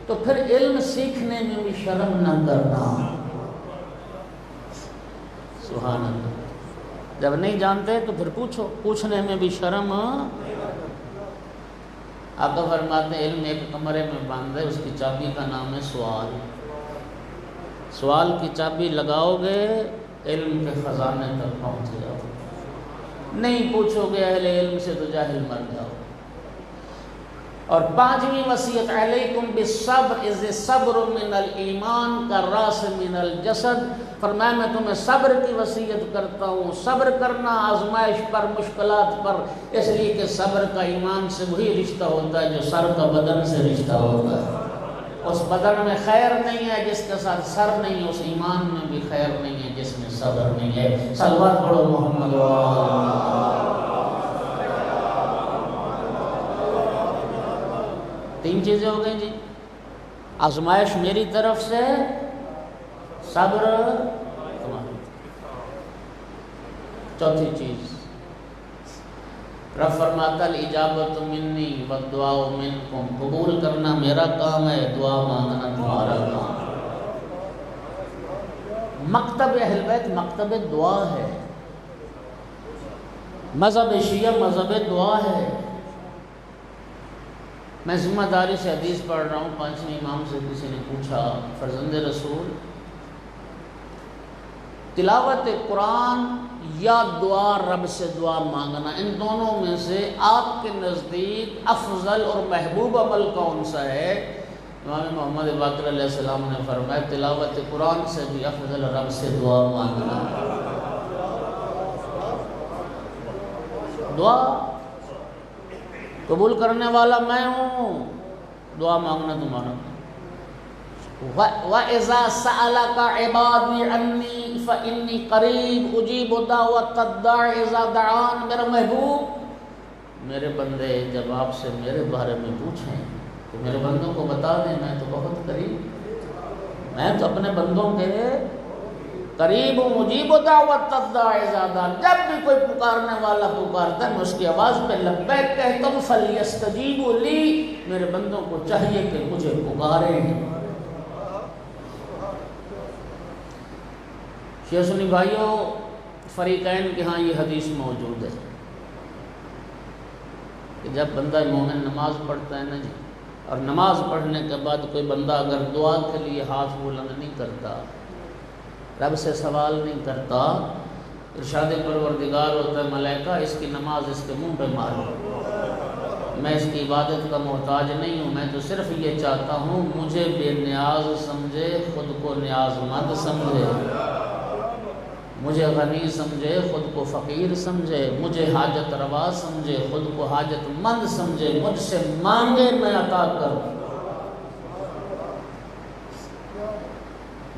تو پھر علم سیکھنے میں بھی شرم نہ کرنا۔ سبحان اللہ۔ جب نہیں جانتے تو پھر پوچھو، پوچھنے میں بھی شرم۔ آقا فرماتے ہیں علم ایک کمرے میں بند ہے، اس کی چابی کا نام ہے سوال۔ سوال کی چابی لگاؤ گے علم کے خزانے تک پہنچ جاؤ، نہیں پوچھو گے اہل علم سے تو جاہل مر جاؤ۔ اور پانچویں وصیت، علیکم بالصبر اذ الصبر من الایمان کالراس من الجسد۔ فرمایا میں تمہیں صبر کی وصیت کرتا ہوں، صبر کرنا آزمائش پر، مشکلات پر، اس لیے کہ صبر کا ایمان سے وہی رشتہ ہوتا ہے جو سر کا بدن سے رشتہ ہوتا ہے۔ اس بدن میں خیر نہیں ہے جس کے ساتھ سر نہیں ہے، اس ایمان میں بھی خیر نہیں ہے جس میں صبر نہیں ہے۔ صلوات پڑھو محمد تین چیزیں ہو گئی جی، آزمائش میری طرف سے، صبر تمہاری۔ چوتھی چیز، رب فرماتا الاجابت منی والدعاء منکم، قبول کرنا میرا کام ہے، دعا مانگنا تمہارا کام ہے۔ مکتب اہل بیت مکتب دعا ہے، مذہب شیعہ مذہب دعا ہے۔ میں ذمہ داری سے حدیث پڑھ رہا ہوں، پانچویں امام سے کسی نے پوچھا فرزند رسول تلاوت قرآن یا دعا رب سے دعا مانگنا، ان دونوں میں سے آپ کے نزدیک افضل اور محبوب عمل کون سا ہے؟ امام محمد باقر علیہ السلام نے فرمایا تلاوت قرآن سے بھی افضل رب سے دعا مانگنا۔ دعا قبول کرنے والا میں ہوں، دعا مانگنا تمہارا۔ وَإِذَا سَأَلَكَ عِبَادِي عَنِّي فَإِنِّي قَرِيبٌ أُجِيبُ دَعْوَةَ الدَّاعِ إِذَا دَعَانِ۔ میرا محبوب، میرے بندے جب آپ سے میرے بارے میں پوچھیں تو میرے بندوں کو بتا دیں میں تو بہت قریب، میں تو اپنے بندوں کے قریب ہوں۔ مجیب دعوت الداع اذا دعان، جب بھی کوئی پکارنے والا پکارتا ہے میں اس کی آواز پہ لبیک کہتا ہوں۔ فلیستجیبوا لی، میرے بندوں کو چاہیے کہ مجھے پکاریں۔ شیعہ سنی بھائیوں، فریقین کے ہاں یہ حدیث موجود ہے کہ جب بندہ مومن نماز پڑھتا ہے نا جی، اور نماز پڑھنے کے بعد کوئی بندہ اگر دعا کے لیے ہاتھ بلند نہیں کرتا، رب سے سوال نہیں کرتا، ارشاد پروردگار ہوتا ہے ملائکہ اس کی نماز اس کے منہ پہ مارو، میں اس کی عبادت کا محتاج نہیں ہوں، میں تو صرف یہ چاہتا ہوں مجھے بے نیاز سمجھے، خود کو نیاز مند سمجھے، مجھے غنی سمجھے، خود کو فقیر سمجھے، مجھے حاجت روا سمجھے، خود کو حاجت مند سمجھے، مجھ سے مانگے میں عطا کروں۔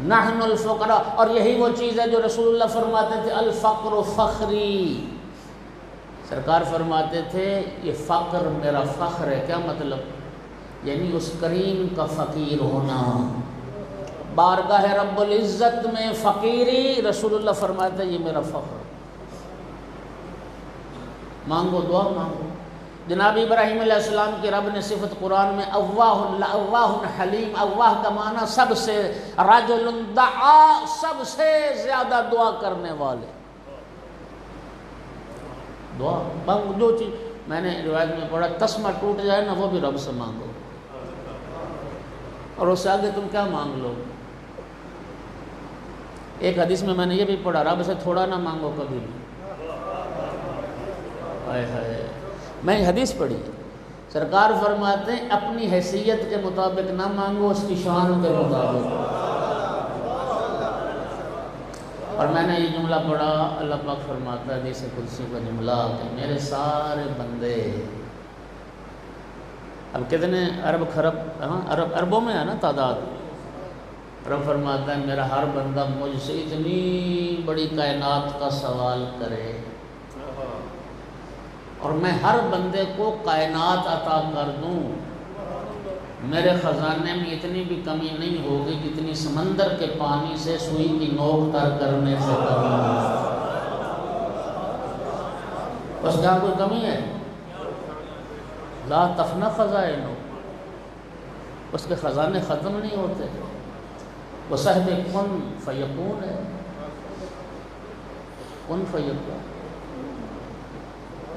نحن الفقراء، اور یہی وہ چیز ہے جو رسول اللہ فرماتے تھے الفقر فخری، سرکار فرماتے تھے یہ فقر میرا فخر ہے۔ کیا مطلب؟ یعنی اس کریم کا فقیر ہونا، بارگاہ رب العزت میں فقیری، رسول اللہ فرماتے ہیں یہ میرا فخر۔ مانگو، دعا مانگو۔ جناب ابراہیم علیہ السلام کی رب نے صفت قرآن میں اواہ حلیم، اواہ کا معنی سب سے، رجل دعا سب سے زیادہ دعا کرنے والے، دعا مانگو۔ جو چیز میں نے روایت میں پڑھا تسمہ ٹوٹ جائے نا وہ بھی رب سے مانگو، اور اس سے آگے تم کیا مانگ لو۔ ایک حدیث میں نے یہ بھی پڑھا رب سے تھوڑا نہ مانگو کبھی بھی، ہائے ہائے، میں حدیث پڑھی، سرکار فرماتے ہیں اپنی حیثیت کے مطابق نہ مانگو، اس کی شان کے مطابق۔ اور میں نے یہ جملہ پڑھا، اللہ پاک فرماتا ہے حدیث قدسی کا جملہ کہ میرے سارے بندے، اب کتنے ارب خرب، اربوں میں ہے نا تعداد، رب فرماتا ہے میرا ہر بندہ مجھ سے اتنی بڑی کائنات کا سوال کرے اور میں ہر بندے کو کائنات عطا کر دوں، میرے خزانے میں اتنی بھی کمی نہیں ہوگی جتنی سمندر کے پانی سے سوئی کی نوک تر کرنے سے کمی ہے۔ بس کیا کوئی کمی ہے؟ لا تفنی خزائنہ، اس کے خزانے ختم نہیں ہوتے، وہ صاحب کن فیکون ہے، کن فیکون۔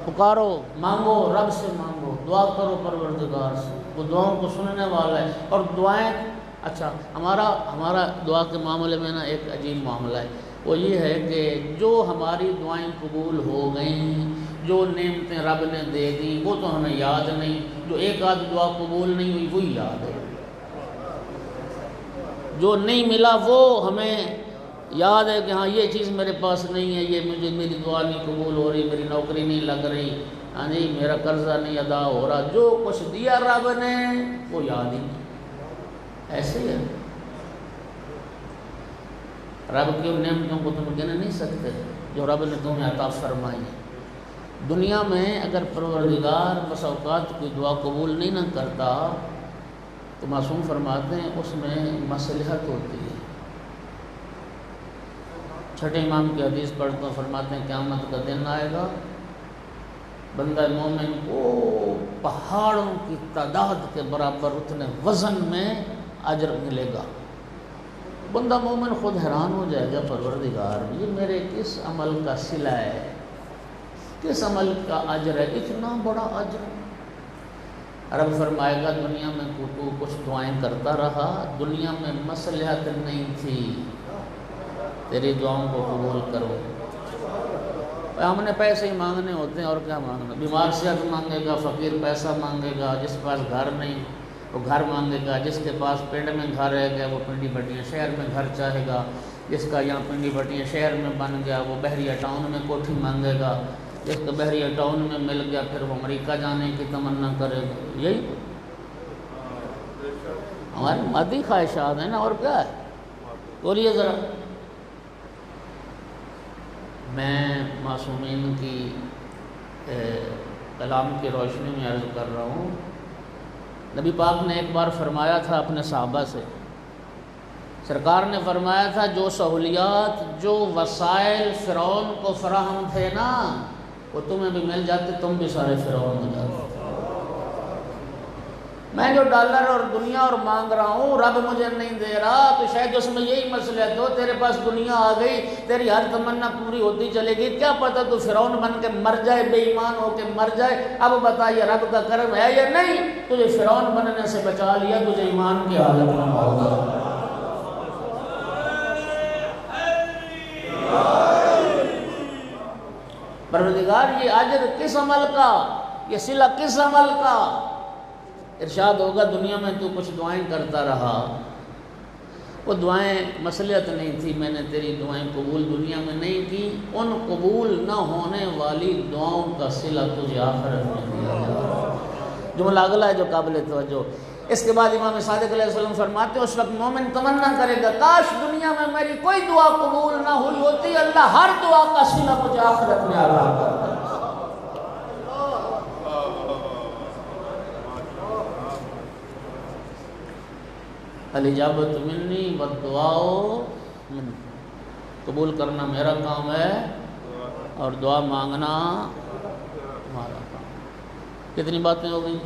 پکارو، مانگو، رب سے مانگو، دعا کرو پروردگار سے، وہ دعاؤں کو سننے والا ہے۔ اور دعائیں، اچھا ہمارا دعا کے معاملے میں نا ایک عجیب معاملہ ہے، وہ یہ ہے کہ جو ہماری دعائیں قبول ہو گئیں، جو نعمتیں رب نے دے دی وہ تو ہمیں یاد نہیں، جو ایک آدھ دعا قبول نہیں ہوئی وہی یاد ہے، جو نہیں ملا وہ ہمیں یاد ہے کہ ہاں یہ چیز میرے پاس نہیں ہے، یہ میری دعا نہیں قبول ہو رہی، میری نوکری نہیں لگ رہی، ہاں جی میرا قرضہ نہیں ادا ہو رہا، جو کچھ دیا رب نے وہ یاد ہی نہیں۔ ایسے ہی ہے، رب کی ان نعمتوں کو تم گن نہیں سکتے جو رب نے تمہیں عطا فرمائی۔ دنیا میں اگر پروردگار بس اوقات کی دعا قبول نہیں نہ کرتا تو معصوم فرماتے ہیں اس میں مصلحت ہوتی ہے۔ چھٹے امام کی حدیث پڑھتا ہوں، فرماتے ہیں قیامت کا دن آئے گا، بندہ مومن کو پہاڑوں کی تعداد کے برابر اتنے وزن میں اجر ملے گا۔ بندہ مومن خود حیران ہو جائے گا، پروردگار یہ میرے کس عمل کا صلہ ہے، کس عمل کا اجر ہے، اتنا بڑا اجر۔ رب فرمائے گا دنیا میں تو کچھ دعائیں کرتا رہا، دنیا میں مصلحت نہیں تھی، تیری دعاؤں کو قبول کرو۔ ہم نے پیسے ہی مانگنے ہوتے ہیں اور کیا مانگنا، بیمار صحت مانگے گا، فقیر پیسہ مانگے گا، جس کے پاس گھر نہیں وہ گھر مانگے گا، جس کے پاس پنڈ میں گھر رہ گیا وہ پنڈی بٹیاں شہر میں گھر چاہے گا، جس کا یہاں پنڈی بٹیاں شہر میں بن گیا وہ بحریہ ٹاؤن میں کوٹھی مانگے گا، جس کو بحریہ ٹاؤن میں مل گیا پھر وہ امریکہ جانے کی تمنا کرے گا. یہی ہماری مادی خواہشات ہیں نا، اور کیا ہے. بولیے ذرا. میں معصومین کی کلام کی روشنی میں عرض کر رہا ہوں. نبی پاک نے ایک بار فرمایا تھا اپنے صحابہ سے، سرکار نے فرمایا تھا جو سہولیات، جو وسائل فرعون کو فراہم تھے نا، وہ تمہیں بھی مل جاتے، تم بھی سارے فرعون ہو جاتے. میں جو ڈالر اور دنیا اور مانگ رہا ہوں رب مجھے نہیں دے رہا، تو شاید اس میں یہی مسئلہ ہے. تو تیرے پاس دنیا آ گئی، تیری ہر تمنا پوری ہوتی چلے گی، کیا پتہ تو فرعون بن کے مر جائے، بے ایمان ہو کے مر جائے. اب بتا یہ رب کا کرم ہے یا نہیں؟ تجھے فرعون بننے سے بچا لیا، تجھے ایمان کی حالت میں ہوگا. پروردگار یہ اجر کس عمل کا، یہ صلہ کس عمل کا؟ ارشاد ہوگا دنیا میں تو کچھ دعائیں کرتا رہا، وہ دعائیں مصلحت نہیں تھی، میں نے تیری دعائیں قبول دنیا میں نہیں کی، ان قبول نہ ہونے والی دعاؤں کا صلہ تجھے آخرت میں دیا جائے گا. جملہ اگلا ہے جو قابل توجہ. اس کے بعد امام صادق علیہ السلام فرماتے ہیں اس وقت مومن تمنا کرے گا کاش دنیا میں میری کوئی دعا قبول نہ ہوئی ہوتی، اللہ ہر دعا کا صلہ مجھے آخرت میں عطا کرتا. الاجابۃ منی والدعاء منی، قبول کرنا میرا کام ہے اور دعا مانگنا ہمارا کام. کتنی باتیں ہو گئی؟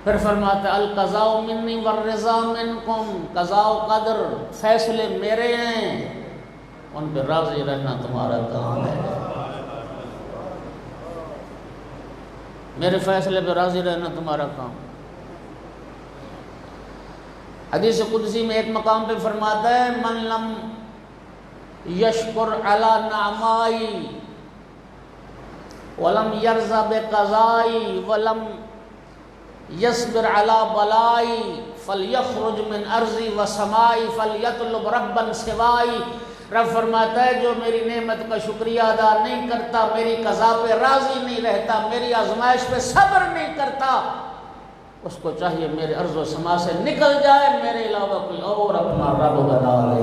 پھر فرماتے القضاء منی والرضا منکم، قضاء و قدر فیصلے میرے ہیں، ان پہ راضی رہنا تمہارا کام ہے. میرے فیصلے پہ راضی رہنا تمہارا کام. حدیث قدسی میں ایک مقام پہ فرماتا ہے من لم یشکر علی نعمائی ولم یرضى بقضائی ولم یصبر علی بلائی فلیخرج من ارضی وسمائی فلیطلب ربا سوائی. رب فرماتا ہے جو میری نعمت کا شکریہ ادا نہیں کرتا، میری قضا پہ راضی نہیں رہتا، میری آزمائش پہ صبر نہیں کرتا، اس کو چاہیے میرے ارض و سما سے نکل جائے، میرے علاوہ کوئی اور اپنا رب بنا لے.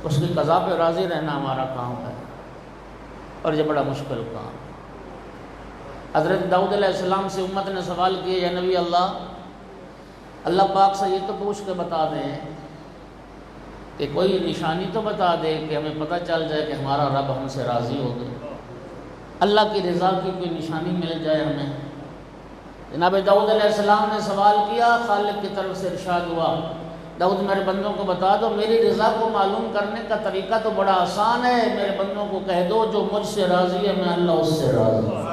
اس کی قضا پہ راضی رہنا ہمارا کام ہے، اور یہ بڑا مشکل کام. حضرت داؤد علیہ السلام سے امت نے سوال کیا یا نبی اللہ پاک سے یہ تو پوچھ کے بتا دیں کہ کوئی نشانی تو بتا دے کہ ہمیں پتہ چل جائے کہ ہمارا رب ہم سے راضی ہو گیا، اللہ کی رضا کی کوئی نشانی مل جائے ہمیں. جناب داؤد علیہ السلام نے سوال کیا، خالق کی طرف سے ارشاد ہوا داؤد میرے بندوں کو بتا دو میری رضا کو معلوم کرنے کا طریقہ تو بڑا آسان ہے، میرے بندوں کو کہہ دو جو مجھ سے راضی ہے میں اللہ اس سے راضی ہوں،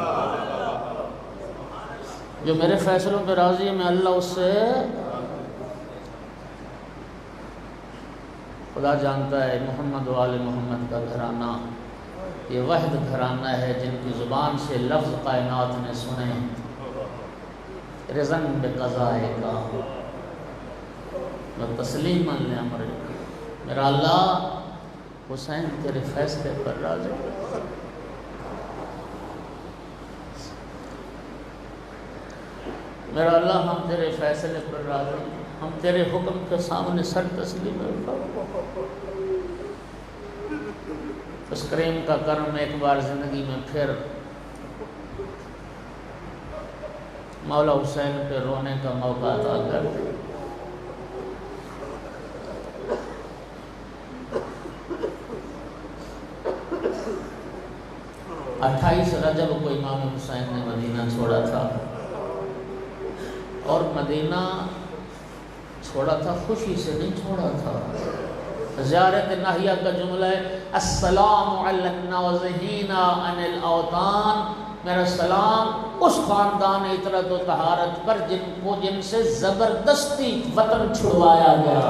جو میرے فیصلوں پہ راضی ہے میں اللہ اس سے. خدا جانتا ہے محمد و آل محمد کا گھرانہ یہ واحد گھرانہ ہے جن کی زبان سے لفظ کائنات نے سنے رضن بقضائے کا و تسلیما لامرک. میرا اللہ حسین تیرے فیصلے پر راضی ہے. میرا اللہ ہم تیرے فیصلے پر راضی ہیں، ہم تیرے حکم کے سامنے سر تسلیم رکھو. اس کریم کا کرم ایک بار زندگی میں پھر مولا حسین پہ رونے کا موقع عطا کر دے. 28 رجب کو امام حسین نے مدینہ چھوڑا تھا، اور مدینہ چھوڑا تھا خوشی سے نہیں چھوڑا تھا. زیارت ناہیہ کا جملہ ہے السلام علی النازحین عن الاوطان، میرا سلام اس خاندان اطرت و طہارت پر جن سے زبردستی وطن چھڑوایا گیا.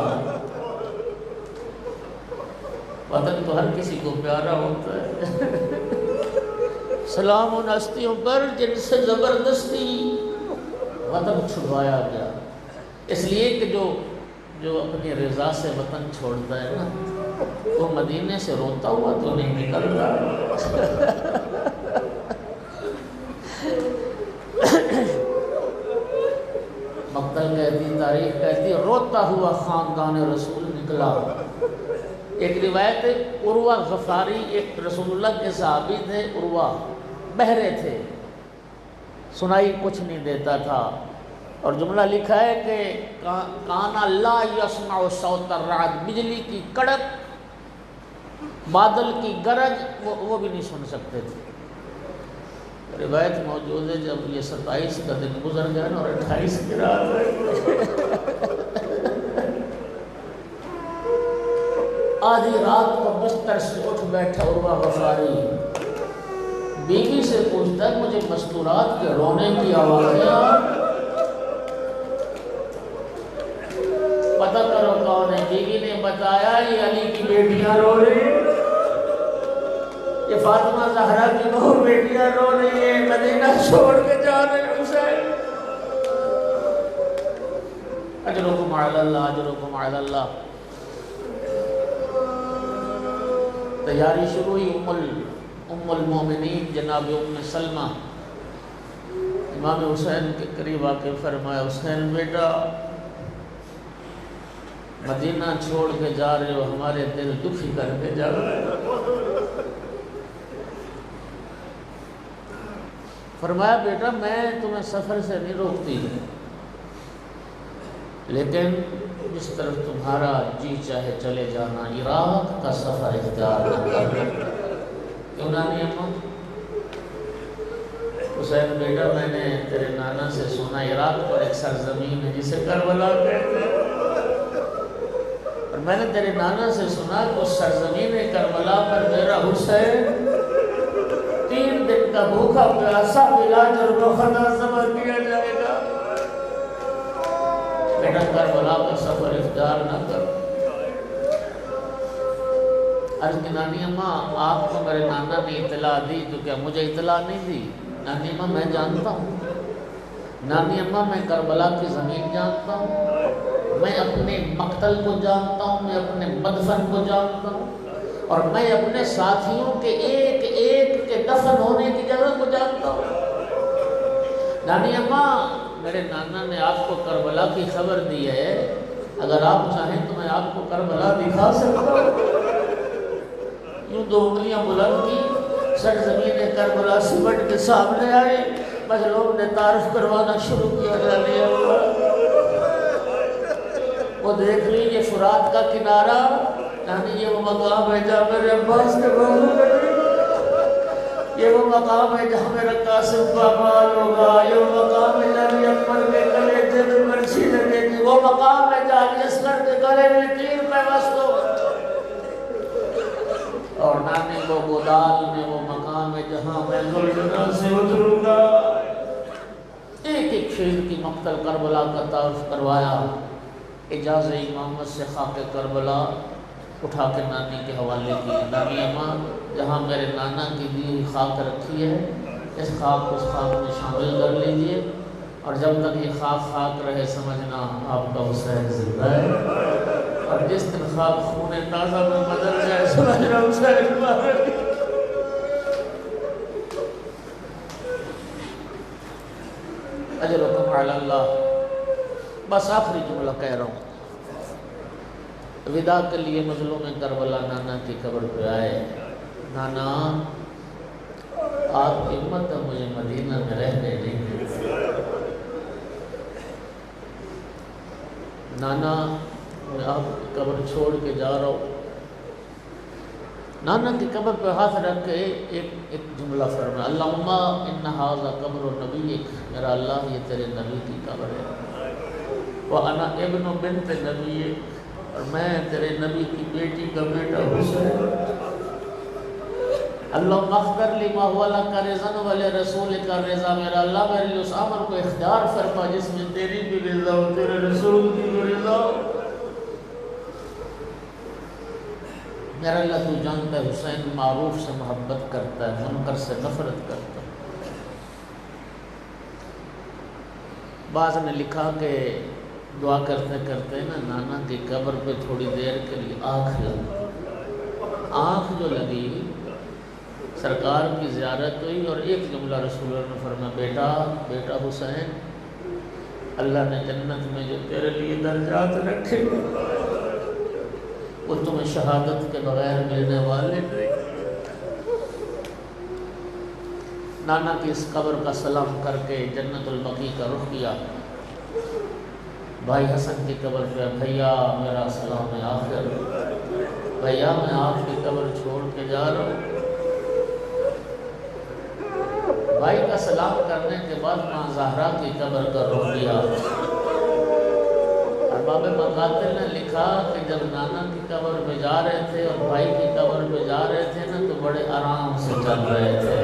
وطن تو ہر کسی کو پیارا ہوتا ہے، سلام ان ہستیوں پر جن سے زبردستی وطن چھڑوایا گیا. اس لیے کہ جو اپنی رضا سے وطن چھوڑتا ہے نا وہ مدینے سے روتا ہوا تو نہیں نکلتا. مقتل کہتی، تاریخ کہتی روتا ہوا خاندان رسول نکلا. ایک روایت ہے عروہ غفاری ایک رسول اللہ کے صحابی تھے. عروہ بہرے تھے، سنائی کچھ نہیں دیتا تھا، اور جملہ لکھا ہے کہ کانا لا یسمع صوت الرعد، بجلی کی کڑک، بادل کی گرج وہ بھی نہیں سن سکتے تھے. روایت موجود ہے جب یہ 27 کا دن گزر گیا نا اور 28 کی رات ہے، آدھی رات کو بستر سے اٹھ بیٹھا عروہ غفاری، بیوی سے پوچھتا ہے مجھے مستورات کے رونے کی آوازیں پتہ کرو کون ہے. بیوی نے بتایا یہ علی کی بیٹیاں رو رہی، یہ فاطمہ زہرا کی دو بیٹیاں رو رہی ہیں، مدینہ چھوڑ کے جا رہے ہیں. حسین اجرکم علی اللہ، اجرکم علی اللہ. تیاری شروع ہوئی. ام المومنین جناب ام سلمہ امام حسین کے قریب آ کے فرمایا حسین بیٹا مدینہ چھوڑ کے جا رہے ہو، ہمارے دل دکھی کر کے جا رہے ہو. فرمایا بیٹا میں تمہیں سفر سے نہیں روکتی، لیکن جس طرف تمہارا جی چاہے چلے جانا، عراق کا سفر اختیار نہ کرنا. کیوں نانی اماں؟ حسین بیٹا میں نے تیرے نانا سے سنا عراق پر ایک سرزمین ہے جسے کربلا کہتے ہیں، اور میں نے تیرے نانا سے سنا کہ اس سرزمین کربلا پر میرا حسین 3 دن کا بھوکا پیاسا علاج اور روحانہ ذبح کیا جائے گا. بیٹا کربلا کا سفر اختیار نہ کر. عرض کی نانی اماں آپ کو میرے نانا نے اطلاع دی تو کیا مجھے اطلاع نہیں دی؟ نانی اماں میں جانتا ہوں، نانی اماں میں کربلا کی زمین جانتا ہوں، میں اپنے مقتل کو جانتا ہوں، میں اپنے مدفن کو جانتا ہوں، اور میں اپنے ساتھیوں کے ایک ایک کے دفن ہونے کی جگہ کو جانتا ہوں. نانی اماں میرے نانا نے آپ کو کربلا کی خبر دی ہے، اگر آپ چاہیں تو میں آپ کو کربلا دکھا سکتا ہوں. یوں 2 انگلیاں بلند کی، سرزمین کربلا سمٹ کے سامنے آئے، بس لوگ نے تعارف کروانا شروع کیا. جانے وہ دیکھ لیجیے فرات کا کنارہ، یعنی یہ وہ مقام ہے جہاں میرے عباس کے بازو کٹے، یہ وہ مقام ہے جہاں میرا قاسم پامال ہوگا، یہ وہ مقام ہے جہاں میرے اکبر کے گلے جب مرچی لگے گی، وہ مقام ہے جہاں اصغر کے گلے میں تیر پیوست ہوگا، اور نانے کو گودال میں وہ مقام ہے جہاں میں ذوالجلال سے اتروں گا. ایک ایک شہید کی مقتل کربلا کا تعارف کروایا. اجازت امامت سے خاک کربلا اٹھا کے نانی کے حوالے کی. نانی اماں جہاں میرے نانا کی دی ہوئی خاک رکھی ہے، اس خاک کو اس خاک میں شامل کر لیجئے، اور جب تک یہ خاک رہے سمجھنا آپ کا حسین زندہ ہے، اور جس دن خاک خون تازہ میں بدل جائے سمجھنا حسین مارے. اجرکم علی اللہ. بس آخری جملہ کہہ رہا ہوں. وداع کے لیے مظلوم کربلا نانا کی قبر پہ آئے. نانا آپ کی امت مجھے مدینہ میں رہنے نہیں دیتی. نانا میں آپ کی قبر چھوڑ کے جا رہا ہوں. نانا کی قبر پہ ہاتھ رکھ کے ایک جملہ فرمایا، اللہم ان ھذا قبر نبیک، میرا اللہ یہ تیرے نبی کی قبر ہے، وانا ابن بنت نبیک، اور میں تیرے نبی کی بیٹی کا بیٹا حسین. اللہم اخبر لی ما هو لک رضا ولرسولک رضا، میرا اللہ میرے لیے اس عمل کو اختیار فرما جس میں تیری بھی رضا ہو، تیرے رسول کی بھی رضا ہو. میرا اللہ تو جانتا ہے حسین معروف سے محبت کرتا ہے، منکر سے نفرت کرتا ہے. بعض نے لکھا کہ دعا کرتے کرتے نا نانا کی قبر پہ تھوڑی دیر کے لیے آنکھ لگتی. آنکھ جو لگی، سرکار کی زیارت ہوئی اور ایک جملہ رسول اللہ نے فرمایا، بیٹا بیٹا حسین، اللہ نے جنت میں جو تیرے لیے درجات رکھے وہ تمہیں شہادت کے بغیر ملنے والے نہیں۔ نانا کی اس قبر کا سلام کر کے جنت البقیع کا رخ کیا۔ بھائی حسن کی قبر پہ، بھیا میرا سلام آخر، بھیا میں آپ کی قبر چھوڑ کے جا رہا ہوں۔ بھائی کا سلام کرنے کے بعد ماں زہرا کی قبر کا رخ کیا۔ ارباب مقاتل نے لکھا کہ جب نانا کی قبر پہ جا رہے تھے اور بھائی کی قبر پہ جا رہے تھے نا تو بڑے آرام سے چل رہے تھے،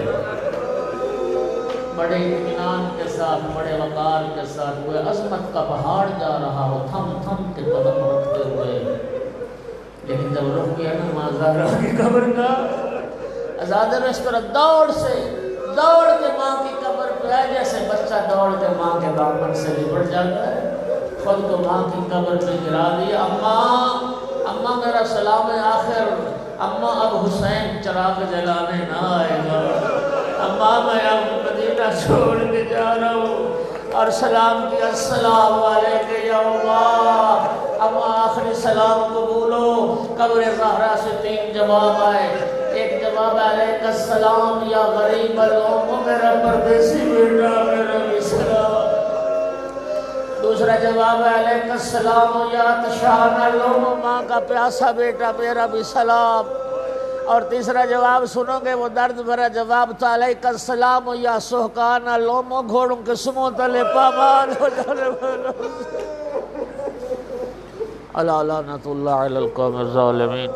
بڑے اطمینان کے ساتھ، بڑے وقار کے ساتھ، وہ عظمت کا پہاڑ جا رہا ہو تھم تھم کے قدم رکھتے ہوئے۔ لیکن جب رخ کیا نا ماں زہرا کی قبر کا، آزاد اس طرح دوڑ کے ماں کی قبر پہ آئے، جیسے بچہ دوڑ کے ماں کے دامن سے لپٹ جاتا ہے، خود کو ماں کی قبر پہ گرا دیا۔ اماں میرا سلام آخر، اماں اب حسین چراغ جلانے نہ آئے گا، اماں میں اب مدینہ چھوڑ کے جا رہا ہوں۔ اور سلام کیا، السلام علیکم یا اللہ۔ اماں آخری سلام قبولو۔ قبر زہرا سے 3 جواب آئے۔ ایک جواب، علیک السلام یا غریب الام، میرا پردیسی بیٹا میرا بھی سلام۔ دوسرا جواب، علیک السلام یا عطشان الام، ماں کا پیاسا بیٹا میرا بھی سلام۔ اور تیسرا جواب سنو گے، وہ درد بھرا جواب تھا، علیک السلام یا سہکان الام، گھوڑوں کے سموں تلے پامال ہو جانے والا۔ الا لعنت اللہ علی القوم الظالمین۔